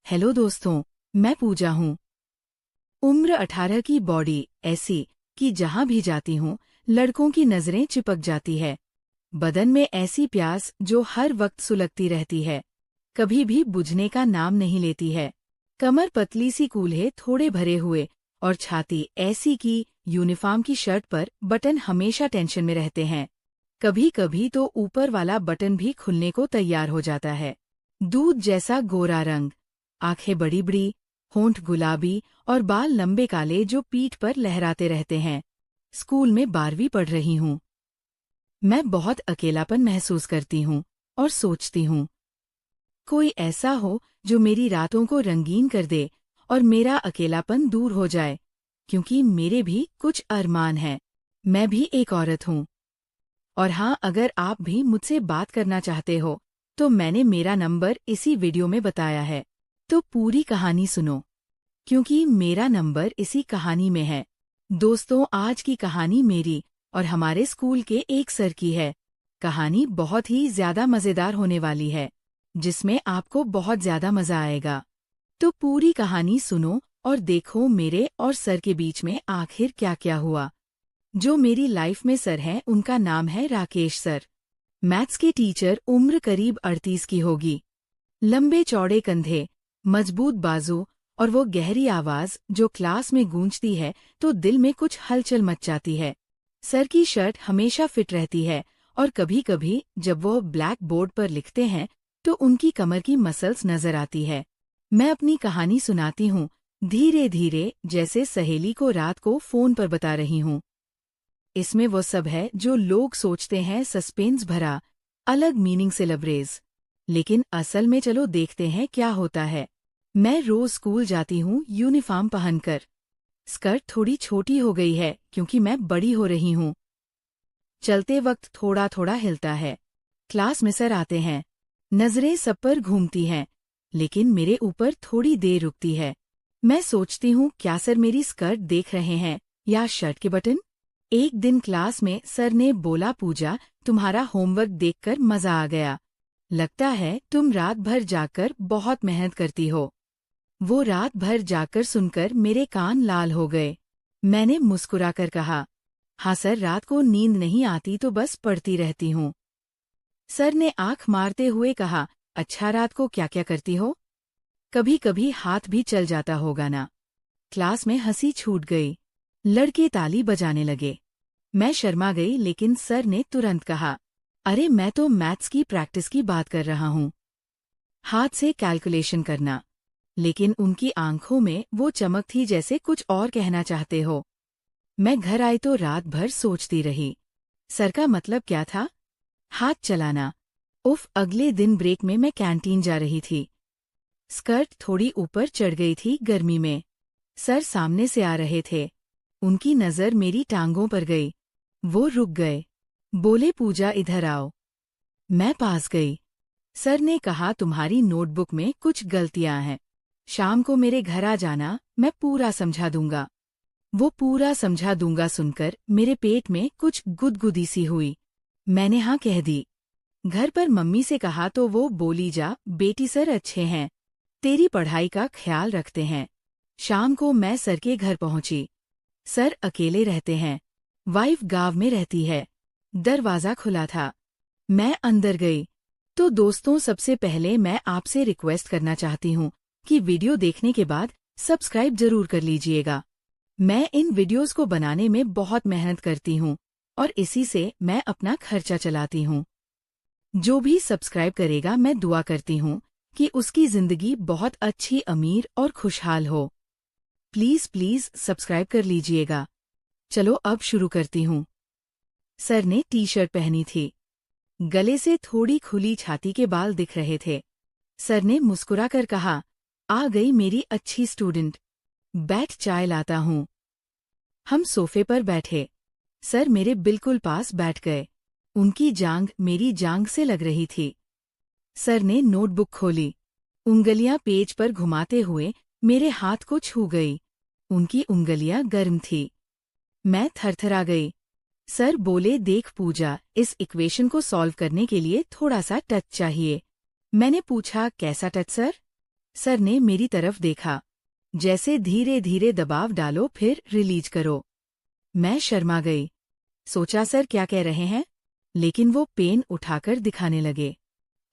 Hello दोस्तों, मैं पूजा हूँ। उम्र 18 की बॉडी ऐसी कि जहाँ भी जाती हूँ लड़कों की नजरें चिपक जाती है। बदन में ऐसी प्यास जो हर वक्त सुलगती रहती है, कभी भी बुझने का नाम नहीं लेती है। कमर पतली सी कूल्हे थोड़े भरे हुए और छाती ऐसी कि यूनिफॉर्म की शर्ट पर बटन हमेशा टेंशन में रहते हैं। कभी कभी तो ऊपर वाला बटन भी खुलने को तैयार हो जाता है। दूध जैसा गोरा रंग, आंखें बड़ी बड़ी, होंठ गुलाबी और बाल लंबे काले जो पीठ पर लहराते रहते हैं। स्कूल में 12वीं पढ़ रही हूँ। मैं बहुत अकेलापन महसूस करती हूँ और सोचती हूँ कोई ऐसा हो जो मेरी रातों को रंगीन कर दे और मेरा अकेलापन दूर हो जाए, क्योंकि मेरे भी कुछ अरमान हैं। मैं भी एक औरत हूँ। और हाँ, अगर आप भी मुझसे बात करना चाहते हो तो मैंने मेरा नंबर इसी वीडियो में बताया है। तो पूरी कहानी सुनो, क्योंकि मेरा नंबर इसी कहानी में है। दोस्तों, आज की कहानी मेरी और हमारे स्कूल के एक सर की है। कहानी बहुत ही ज्यादा मजेदार होने वाली है, जिसमें आपको बहुत ज्यादा मजा आएगा। तो पूरी कहानी सुनो और देखो मेरे और सर के बीच में आखिर क्या क्या हुआ। जो मेरी लाइफ में सर हैं उनका नाम है राकेश सर। मैथ्स के टीचर, उम्र करीब 38 की होगी। लंबे चौड़े कंधे, मजबूत बाजू और वो गहरी आवाज जो क्लास में गूंजती है तो दिल में कुछ हलचल मच जाती है। सर की शर्ट हमेशा फिट रहती है और कभी कभी जब वो ब्लैक बोर्ड पर लिखते हैं तो उनकी कमर की मसल्स नजर आती है। मैं अपनी कहानी सुनाती हूँ धीरे धीरे, जैसे सहेली को रात को फोन पर बता रही हूँ। इसमें वो सब है जो लोग सोचते हैं सस्पेंस भरा, अलग मीनिंग से लबरेज, लेकिन असल में चलो देखते हैं क्या होता है। मैं रोज स्कूल जाती हूँ यूनिफॉर्म पहनकर। स्कर्ट थोड़ी छोटी हो गई है क्योंकि मैं बड़ी हो रही हूँ। चलते वक्त थोड़ा थोड़ा हिलता है। क्लास में सर आते हैं, नजरें सब पर घूमती हैं, लेकिन मेरे ऊपर थोड़ी देर रुकती है। मैं सोचती हूँ क्या सर मेरी स्कर्ट देख रहे हैं या शर्ट के बटन। एक दिन क्लास में सर ने बोला, पूजा, तुम्हारा होमवर्क देखकर मजा आ गया। लगता है तुम रात भर जाकर बहुत मेहनत करती हो। वो रात भर जाकर सुनकर मेरे कान लाल हो गए। मैंने मुस्कुराकर कहा, हाँ सर, रात को नींद नहीं आती तो बस पढ़ती रहती हूँ। सर ने आंख मारते हुए कहा, अच्छा, रात को क्या क्या करती हो? कभी कभी हाथ भी चल जाता होगा ना। क्लास में हंसी छूट गई। लड़के ताली बजाने लगे। मैं शर्मा गई, लेकिन सर ने तुरंत कहा, अरे मैं तो मैथ्स की प्रैक्टिस की बात कर रहा हूँ, हाथ से कैलकुलेशन करना। लेकिन उनकी आंखों में वो चमक थी जैसे कुछ और कहना चाहते हो। मैं घर आई तो रात भर सोचती रही, सर का मतलब क्या था? हाथ चलाना। उफ, अगले दिन ब्रेक में मैं कैंटीन जा रही थी। स्कर्ट थोड़ी ऊपर चढ़ गई थी गर्मी में। सर सामने से आ रहे थे। उनकी नजर मेरी टांगों पर गई। वो रुक गए। बोले, पूजा इधर आओ। मैं पास गई। सर ने कहा, तुम्हारी नोटबुक में कुछ गलतियां हैं। शाम को मेरे घर आ जाना, मैं पूरा समझा दूंगा। वो पूरा समझा दूंगा सुनकर मेरे पेट में कुछ गुदगुदी सी हुई। मैंने हाँ कह दी। घर पर मम्मी से कहा तो वो बोली, जा बेटी, सर अच्छे हैं, तेरी पढ़ाई का ख्याल रखते हैं। शाम को मैं सर के घर पहुंची। सर अकेले रहते हैं, वाइफ गांव में रहती है। दरवाजा खुला था। मैं अंदर गई। तो दोस्तों, सबसे पहले मैं आपसे रिक्वेस्ट करना चाहती हूँ कि वीडियो देखने के बाद सब्सक्राइब जरूर कर लीजिएगा। मैं इन वीडियोस को बनाने में बहुत मेहनत करती हूँ और इसी से मैं अपना खर्चा चलाती हूँ। जो भी सब्सक्राइब करेगा, मैं दुआ करती हूँ कि उसकी जिंदगी बहुत अच्छी, अमीर और खुशहाल हो। प्लीज प्लीज सब्सक्राइब कर लीजिएगा। चलो अब शुरू करती हूँ। सर ने टी शर्ट पहनी थी। गले से थोड़ी खुली छाती के बाल दिख रहे थे। सर ने मुस्कुराकर कहा, आ गई मेरी अच्छी स्टूडेंट, बैठ, चाय लाता हूँ। हम सोफे पर बैठे। सर मेरे बिल्कुल पास बैठ गए। उनकी जांघ मेरी जांघ से लग रही थी। सर ने नोटबुक खोली। उंगलियां पेज पर घुमाते हुए मेरे हाथ को छू गई। उनकी उंगलियां गर्म थी। मैं थरथरा गई। सर बोले, देख पूजा, इस इक्वेशन को सॉल्व करने के लिए थोड़ा सा टच चाहिए। मैंने पूछा, कैसा टच सर? सर ने मेरी तरफ देखा, जैसे धीरे धीरे दबाव डालो फिर रिलीज करो। मैं शर्मा गई। सोचा सर क्या कह रहे हैं, लेकिन वो पेन उठाकर दिखाने लगे।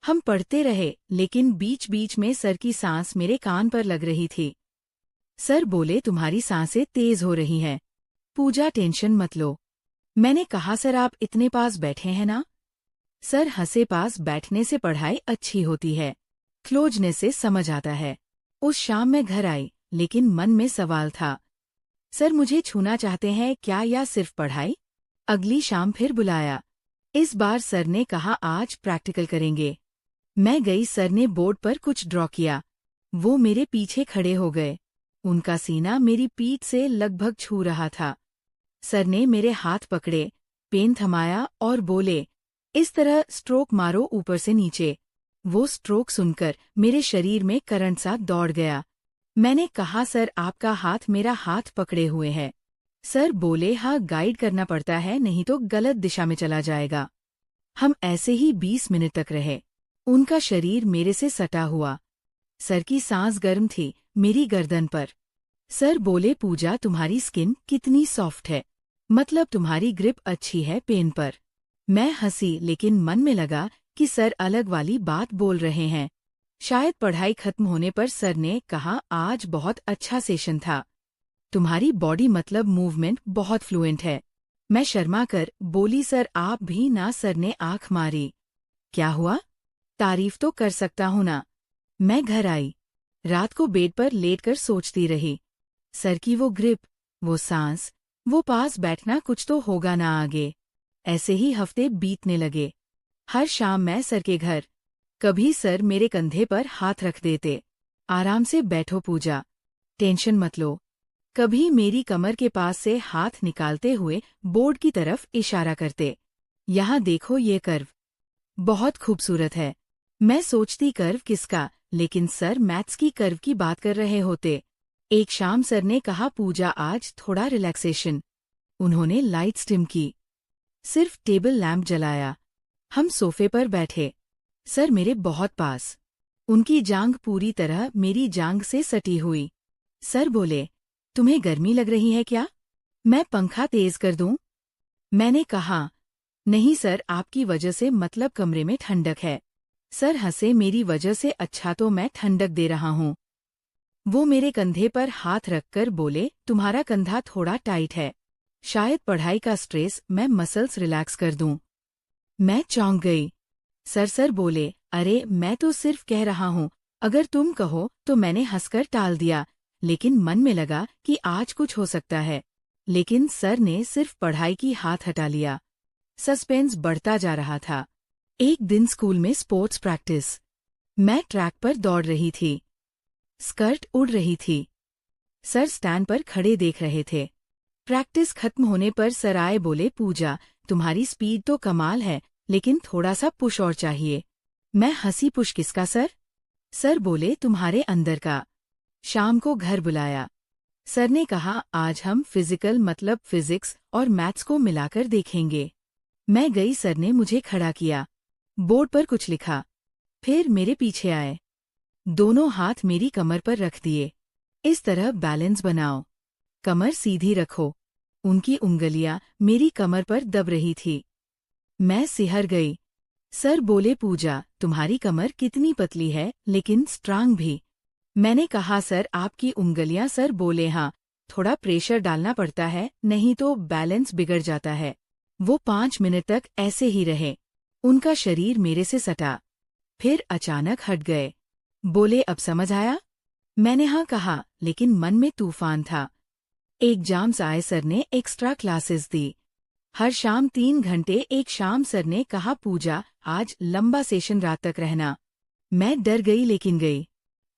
हम पढ़ते रहे, लेकिन बीच बीच में सर की सांस मेरे कान पर लग रही थी। सर बोले, तुम्हारी सांसें तेज हो रही हैं। पूजा, टेंशन मत लो। मैंने कहा, सर आप इतने पास बैठे हैं ना। सर हंसे, पास बैठने से पढ़ाई अच्छी होती है, क्लोजनेस से समझ आता है। उस शाम मैं घर आई, लेकिन मन में सवाल था। सर मुझे छूना चाहते हैं क्या, या सिर्फ पढ़ाई? अगली शाम फिर बुलाया। इस बार सर ने कहा, आज प्रैक्टिकल करेंगे। मैं गई, सर ने बोर्ड पर कुछ ड्रॉ किया। वो मेरे पीछे खड़े हो गए। उनका सीना मेरी पीठ से लगभग छू रहा था। सर ने मेरे हाथ पकड़े, पेन थमाया और बोले, इस तरह स्ट्रोक मारो ऊपर से नीचे। वो स्ट्रोक सुनकर मेरे शरीर में करंट सा दौड़ गया। मैंने कहा, सर आपका हाथ मेरा हाथ पकड़े हुए है। सर बोले, हाँ गाइड करना पड़ता है, नहीं तो गलत दिशा में चला जाएगा। हम ऐसे ही 20 मिनट तक रहे। उनका शरीर मेरे से सटा हुआ। सर की सांस गर्म थी मेरी गर्दन पर। सर बोले, पूजा तुम्हारी स्किन कितनी सॉफ्ट है, मतलब तुम्हारी ग्रिप अच्छी है पेन पर। मैं हंसी, लेकिन मन में लगा कि सर अलग वाली बात बोल रहे हैं। शायद पढ़ाई खत्म होने पर सर ने कहा, आज बहुत अच्छा सेशन था, तुम्हारी बॉडी मतलब मूवमेंट बहुत फ्लुएंट है। मैं शर्मा कर बोली, सर आप भी ना। सर ने आंख मारी। क्या हुआ? तारीफ तो कर सकता हूं ना। मैं घर आई, रात को बेड पर लेटकर सोचती रही। सर की वो ग्रिप, वो सांस, वो पास बैठना, कुछ तो होगा ना आगे। ऐसे ही हफ्ते बीतने लगे। हर शाम मैं सर के घर। कभी सर मेरे कंधे पर हाथ रख देते, आराम से बैठो पूजा, टेंशन मत लो। कभी मेरी कमर के पास से हाथ निकालते हुए बोर्ड की तरफ इशारा करते, यहाँ देखो ये कर्व बहुत खूबसूरत है। मैं सोचती कर्व किसका, लेकिन सर मैथ्स की कर्व की बात कर रहे होते। एक शाम सर ने कहा, पूजा आज थोड़ा रिलैक्सेशन। उन्होंने लाइट्स डिम की, सिर्फ टेबल लैंप जलाया। हम सोफे पर बैठे, सर मेरे बहुत पास, उनकी जांघ पूरी तरह मेरी जांघ से सटी हुई। सर बोले, तुम्हें गर्मी लग रही है क्या? मैं पंखा तेज कर दूं? मैंने कहा, नहीं सर आपकी वजह से, मतलब कमरे में ठंडक है। सर हंसे, मेरी वजह से? अच्छा तो मैं ठंडक दे रहा हूँ। वो मेरे कंधे पर हाथ रखकर बोले, तुम्हारा कंधा थोड़ा टाइट है, शायद पढ़ाई का स्ट्रेस, मैं मसल्स रिलैक्स कर दूं। मैं चौंक गई। सर बोले, अरे मैं तो सिर्फ कह रहा हूँ, अगर तुम कहो तो। मैंने हंसकर टाल दिया, लेकिन मन में लगा कि आज कुछ हो सकता है। लेकिन सर ने सिर्फ पढ़ाई की हाथ हटा लिया। सस्पेंस बढ़ता जा रहा था। एक दिन स्कूल में स्पोर्ट्स प्रैक्टिस। मैं ट्रैक पर दौड़ रही थी, स्कर्ट उड़ रही थी। सर स्टैंड पर खड़े देख रहे थे। प्रैक्टिस खत्म होने पर सर आए, बोले, पूजा तुम्हारी स्पीड तो कमाल है, लेकिन थोड़ा सा पुश और चाहिए। मैं हंसी, पुश किसका सर? सर बोले, तुम्हारे अंदर का। शाम को घर बुलाया। सर ने कहा, आज हम फिजिकल मतलब फिजिक्स और मैथ्स को मिलाकर देखेंगे। मैं गई, सर ने मुझे खड़ा किया, बोर्ड पर कुछ लिखा, फिर मेरे पीछे आए, दोनों हाथ मेरी कमर पर रख दिए। इस तरह बैलेंस बनाओ, कमर सीधी रखो। उनकी उंगलियां मेरी कमर पर दब रही थी। मैं सिहर गई। सर बोले, पूजा तुम्हारी कमर कितनी पतली है, लेकिन स्ट्रांग भी। मैंने कहा, सर आपकी उंगलियां? सर बोले, हाँ, थोड़ा प्रेशर डालना पड़ता है, नहीं तो बैलेंस बिगड़ जाता है। वो 5 मिनट तक ऐसे ही रहे। उनका शरीर मेरे से सटा, फिर अचानक हट गए। बोले, अब समझ आया? मैंने हाँ कहा, लेकिन मन में तूफान था। एग्जाम्स आए, सर ने एक्स्ट्रा क्लासेस दी। हर शाम 3 घंटे। एक शाम सर ने कहा, पूजा आज लंबा सेशन, रात तक रहना। मैं डर गई, लेकिन गई।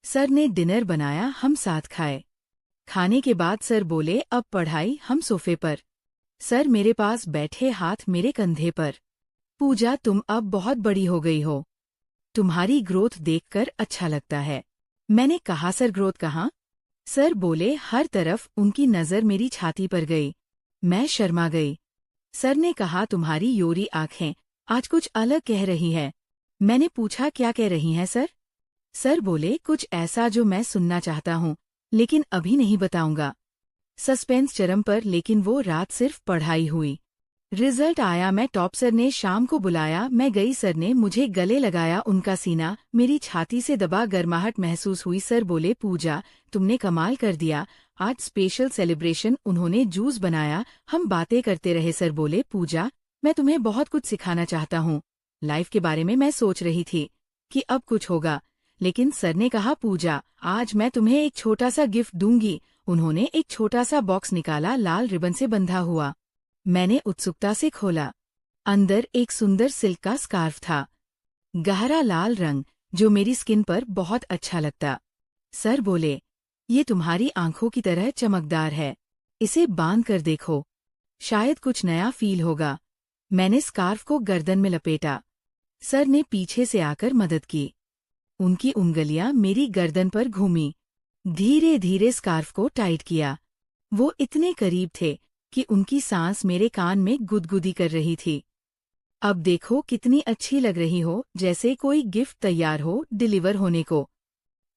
सर ने डिनर बनाया, हम साथ खाए। खाने के बाद सर बोले, अब पढ़ाई। हम सोफे पर, सर मेरे पास बैठे, हाथ मेरे कंधे पर। पूजा तुम अब बहुत बड़ी हो गई हो, तुम्हारी ग्रोथ देखकर अच्छा लगता है। मैंने कहा, सर ग्रोथ कहाँ? सर बोले, हर तरफ। उनकी नज़र मेरी छाती पर गई। मैं शर्मा गई। सर ने कहा, तुम्हारी योरी आंखें आज कुछ अलग कह रही है। मैंने पूछा, क्या कह रही हैं सर? सर बोले, कुछ ऐसा जो मैं सुनना चाहता हूँ, लेकिन अभी नहीं बताऊंगा। सस्पेंस चरम पर, लेकिन वो रात सिर्फ पढ़ाई हुई। रिजल्ट आया, मैं टॉप। सर ने शाम को बुलाया, मैं गई। सर ने मुझे गले लगाया, उनका सीना मेरी छाती से दबा, गर्माहट महसूस हुई। सर बोले, पूजा, तुमने कमाल कर दिया, आज स्पेशल सेलिब्रेशन। उन्होंने जूस बनाया, हम बातें करते रहे। सर बोले, पूजा, मैं तुम्हें बहुत कुछ सिखाना चाहता हूँ। लाइफ के बारे में मैं सोच रही थी कि अब कुछ होगा, लेकिन सर ने कहा, पूजा, आज मैं तुम्हें एक छोटा सा गिफ्ट दूंगी। उन्होंने एक छोटा सा बॉक्स निकाला, लाल रिबन से बंधा हुआ। मैंने उत्सुकता से खोला। अंदर एक सुंदर सिल्क का स्कार्फ था, गहरा लाल रंग, जो मेरी स्किन पर बहुत अच्छा लगता। सर बोले, ये तुम्हारी आंखों की तरह चमकदार है, इसे बांध कर देखो, शायद कुछ नया फील होगा। मैंने स्कार्फ को गर्दन में लपेटा। सर ने पीछे से आकर मदद की। उनकी उंगलियां मेरी गर्दन पर घूमी, धीरे धीरे स्कार्फ को टाइट किया। वो इतने करीब थे कि उनकी सांस मेरे कान में गुदगुदी कर रही थी। अब देखो कितनी अच्छी लग रही हो, जैसे कोई गिफ्ट तैयार हो डिलीवर होने को।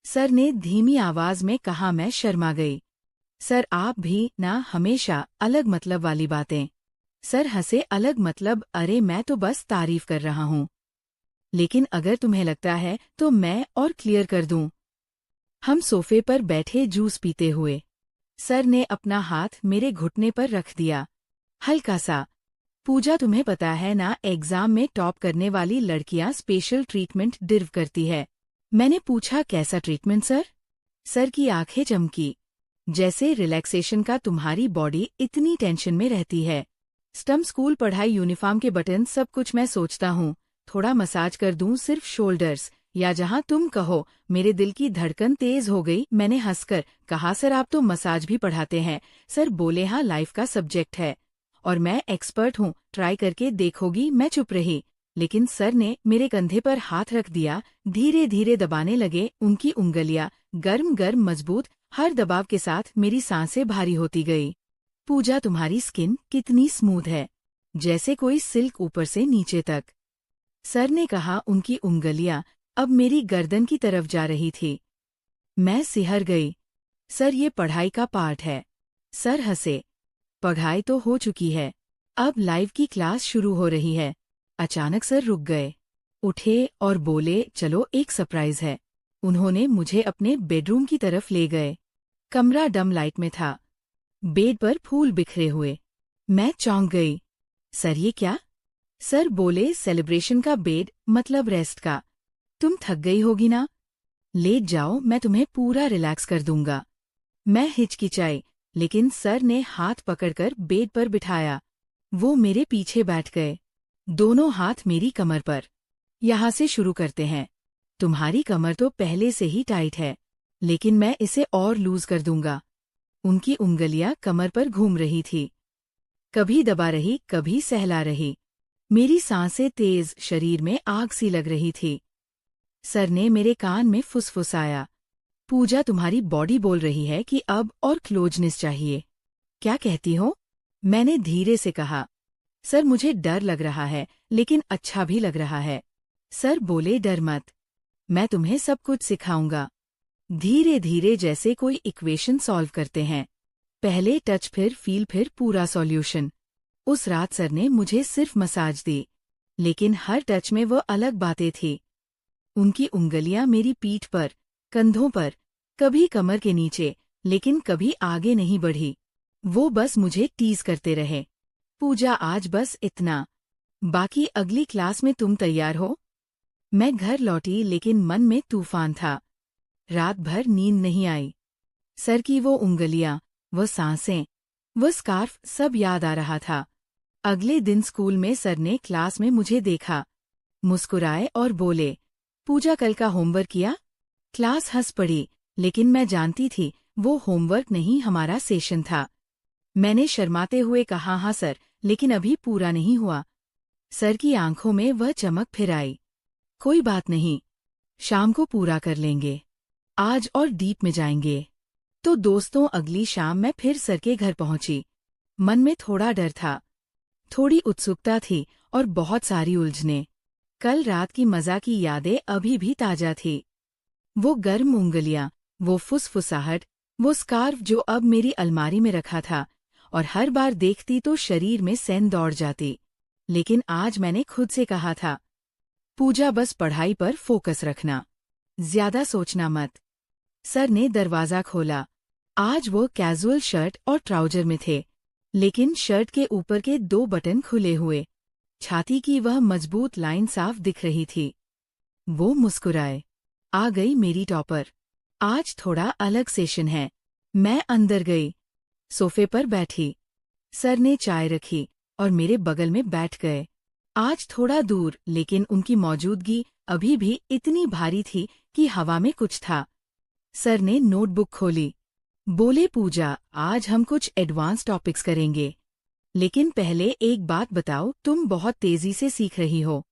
सर ने धीमी आवाज में कहा। मैं शर्मा गई। सर, आप भी ना हमेशा अलग मतलब वाली बातें। सर हंसे, अलग मतलब? अरे मैं तो बस तारीफ कर रहा हूँ, लेकिन अगर तुम्हें लगता है तो मैं और क्लियर कर दूं। हम सोफे पर बैठे जूस पीते हुए। सर ने अपना हाथ मेरे घुटने पर रख दिया, हल्का सा। पूजा, तुम्हें पता है ना, एग्जाम में टॉप करने वाली लड़कियां स्पेशल ट्रीटमेंट डिर्व करती है। मैंने पूछा, कैसा ट्रीटमेंट सर? सर की आंखें चमकी, जैसे रिलैक्सेशन का। तुम्हारी बॉडी इतनी टेंशन में रहती है। स्टम, स्कूल पढ़ाई, यूनिफॉर्म के बटन, सब कुछ। मैं सोचता हूँ थोड़ा मसाज कर दूं, सिर्फ शोल्डर्स या जहां तुम कहो। मेरे दिल की धड़कन तेज हो गई। मैंने हंसकर कहा, सर आप तो मसाज भी पढ़ाते हैं। सर बोले, हाँ, लाइफ का सब्जेक्ट है और मैं एक्सपर्ट हूँ, ट्राई करके देखोगी? मैं चुप रही, लेकिन सर ने मेरे कंधे पर हाथ रख दिया, धीरे धीरे दबाने लगे। उनकी उंगलियां गर्म गर्म, मजबूत। हर दबाव के साथ मेरी सांसें भारी होती गई। पूजा, तुम्हारी स्किन कितनी स्मूथ है, जैसे कोई सिल्क ऊपर से नीचे तक। सर ने कहा। उनकी उंगलियां अब मेरी गर्दन की तरफ जा रही थी। मैं सिहर गई। सर, ये पढ़ाई का पार्ट है। सर हंसे। पढ़ाई तो हो चुकी है, अब लाइव की क्लास शुरू हो रही है। अचानक सर रुक गए, उठे और बोले, चलो एक सरप्राइज है। उन्होंने मुझे अपने बेडरूम की तरफ ले गए। कमरा डम लाइट में था, बेड पर फूल बिखरे हुए। मैं चौंक गई। सर, ये क्या? सर बोले, सेलिब्रेशन का बेड, मतलब रेस्ट का। तुम थक गई होगी ना, लेट जाओ, मैं तुम्हें पूरा रिलैक्स कर दूंगा। मैं हिचकिचाई, लेकिन सर ने हाथ पकड़कर बेड पर बिठाया। वो मेरे पीछे बैठ गए, दोनों हाथ मेरी कमर पर। यहाँ से शुरू करते हैं। तुम्हारी कमर तो पहले से ही टाइट है, लेकिन मैं इसे और लूज कर दूंगा। उनकी उंगलियां कमर पर घूम रही थी, कभी दबा रही, कभी सहला रही। मेरी सांसें तेज, शरीर में आग सी लग रही थी। सर ने मेरे कान में फुसफुसाया, पूजा, तुम्हारी बॉडी बोल रही है कि अब और क्लोजनेस चाहिए। क्या कहती हो? मैंने धीरे से कहा। सर, मुझे डर लग रहा है, लेकिन अच्छा भी लग रहा है। सर बोले, डर मत, मैं तुम्हें सब कुछ सिखाऊंगा। धीरे धीरे, जैसे कोई इक्वेशन सॉल्व करते हैं, पहले टच, फिर फील, फिर पूरा सॉल्यूशन। उस रात सर ने मुझे सिर्फ मसाज दी, लेकिन हर टच में वो अलग बातें थी। उनकी उंगलियां मेरी पीठ पर, कंधों पर, कभी कमर के नीचे, लेकिन कभी आगे नहीं बढ़ी। वो बस मुझे टीज करते रहे। पूजा, आज बस इतना, बाकी अगली क्लास में तुम तैयार हो? मैं घर लौटी, लेकिन मन में तूफान था। रात भर नींद नहीं आई। सर की वो उंगलियां, वो सांसें, वो स्कार्फ, सब याद आ रहा था। अगले दिन स्कूल में सर ने क्लास में मुझे देखा, मुस्कुराए और बोले, पूजा, कल का होमवर्क किया? क्लास हंस पड़ी, लेकिन मैं जानती थी वो होमवर्क नहीं, हमारा सेशन था। मैंने शर्माते हुए कहा, हाँ सर, लेकिन अभी पूरा नहीं हुआ। सर की आंखों में वह चमक फिर आई। कोई बात नहीं, शाम को पूरा कर लेंगे, आज और डीप में जाएंगे। तो दोस्तों, अगली शाम मैं फिर सर के घर पहुंची। मन में थोड़ा डर था, थोड़ी उत्सुकता थी और बहुत सारी उलझने। कल रात की मजा की यादें अभी भी ताजा थी। वो गर्म उंगलियां, वो फुसफुसाहट, वो स्कार्फ जो अब मेरी अलमारी में रखा था, और हर बार देखती तो शरीर में सेंध दौड़ जाती। लेकिन आज मैंने खुद से कहा था, पूजा बस पढ़ाई पर फोकस रखना, ज्यादा सोचना मत। सर ने दरवाजा खोला। आज वो कैजुअल शर्ट और ट्राउजर में थे, लेकिन शर्ट के ऊपर के 2 बटन खुले हुए, छाती की वह मजबूत लाइन साफ दिख रही थी। वो मुस्कुराए। आ गई मेरी टॉपर। आज थोड़ा अलग सेशन है। मैं अंदर गई, सोफे पर बैठी। सर ने चाय रखी और मेरे बगल में बैठ गए। आज थोड़ा दूर, लेकिन उनकी मौजूदगी अभी भी इतनी भारी थी कि हवा में कुछ था। सर ने नोटबुक खोली। बोले, पूजा, आज हम कुछ एडवांस टॉपिक्स करेंगे, लेकिन पहले एक बात बताओ, तुम बहुत तेजी से सीख रही हो।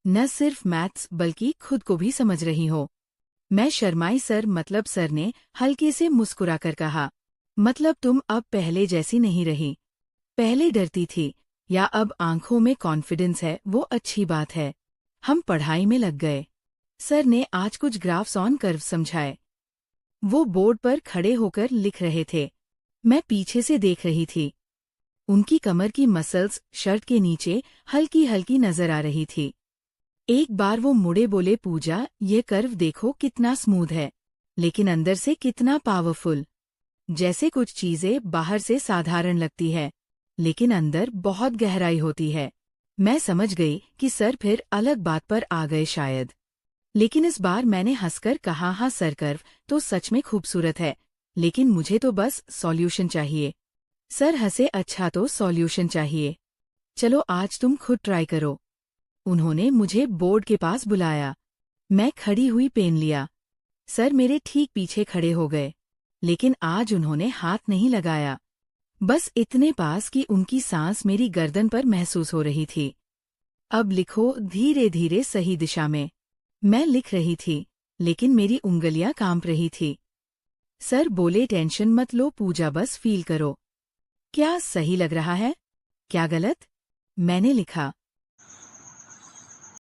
न सिर्फ मैथ्स बल्कि खुद को भी समझ रही हो। मैं शर्माई। सर, मतलब? सर ने हल्के से मुस्कुराकर कहा, मतलब तुम अब पहले जैसी नहीं रही। पहले डरती थी, या अब आंखों में कॉन्फिडेंस है, वो अच्छी बात है। हम पढ़ाई में लग गए। सर ने आज कुछ ग्राफ्स ऑन कर्व समझाए। वो बोर्ड पर खड़े होकर लिख रहे थे। मैं पीछे से देख रही थी। उनकी कमर की मसल्स शर्ट के नीचे हल्की हल्की नजर आ रही थी। एक बार वो मुड़े, बोले, पूजा, ये कर्व देखो कितना स्मूथ है, लेकिन अंदर से कितना पावरफुल। जैसे कुछ चीजें बाहर से साधारण लगती है, लेकिन अंदर बहुत गहराई होती है। मैं समझ गई कि सर फिर अलग बात पर आ गए शायद। लेकिन इस बार मैंने हंसकर कहा, हाँ सर, कर्व तो सच में खूबसूरत है, लेकिन मुझे तो बस सॉल्यूशन चाहिए। सर हंसे, अच्छा तो सॉल्यूशन चाहिए, चलो आज तुम खुद ट्राई करो। उन्होंने मुझे बोर्ड के पास बुलाया। मैं खड़ी हुई, पेन लिया। सर मेरे ठीक पीछे खड़े हो गए, लेकिन आज उन्होंने हाथ नहीं लगाया, बस इतने पास कि उनकी सांस मेरी गर्दन पर महसूस हो रही थी। अब लिखो, धीरे धीरे सही दिशा में। मैं लिख रही थी, लेकिन मेरी उंगलियां कांप रही थी। सर बोले, टेंशन मत लो पूजा, बस फील करो। क्या सही लग रहा है, क्या गलत? मैंने लिखा,